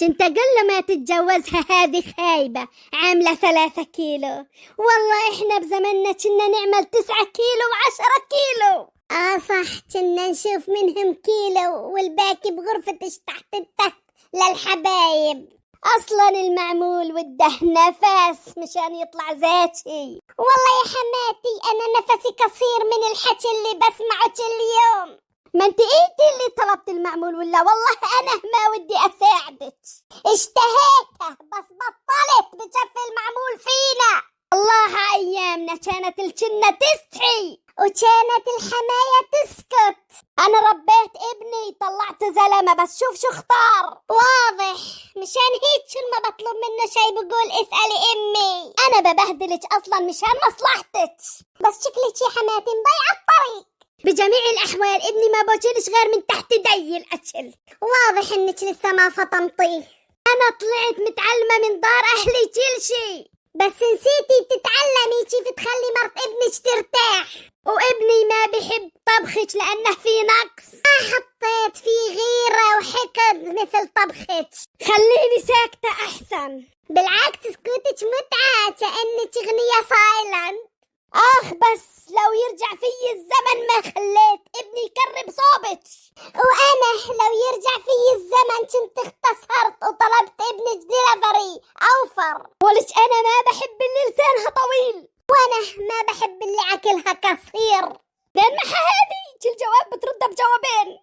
كنت أقول ما تتجوزها، هذه خايبة عاملة 3 كيلو. والله إحنا بزمننا كنا نعمل 9 كيلو و10 كيلو. صح، كنا نشوف منهم كيلو والباقي بغرفة تحت التحت للحبايب. أصلا المعمول والدهن نفس مشان يطلع زيتي. والله يا حماتي أنا نفسي قصير من الحكي اللي بسمعه كل يوم. ما انت ايتي اللي طلبت المعمول ولا والله انا ما ودي اساعدك. اشتهيته بس بطلت بجف المعمول فينا. الله ايامنا كانت الجنة تستحي وكانت الحماية تسكت. انا ربيت ابني طلعت زلمة بس شوف شو اختار. واضح مشان هيك كل ما بطلب منه شي بقول اسألي امي. انا ببهدلك اصلا مشان مصلحتك، بس شكلك يا حماتي مضيعة الطريق. بجميع الأحوال ابني ما بوكلش غير من تحت دي الأكل. واضح إنك لسه ما فطمتيه. أنا طلعت متعلمة من دار أهلي كل شي، بس نسيتي تتعلمي كيف تخلي مرت ابنك ترتاح. وابني ما بحب طبخك لأنه في نقص. ما حطيت فيه غيرة وحقد مثل طبخك. خليني ساكتة أحسن. بالعكس سكوتك متعة كأنك أغنية سايلنت. بس لو يرجع في الزمن ما خليت ابني يكرب صوبك. وانا لو يرجع في الزمن كنت اختصرت وطلبت ابنك ديليفري اوفر. ولك انا ما بحب اللي لسانها طويل، وانا ما بحب اللي عقلها قصير. لان هذه الجواب بترد بجوابين.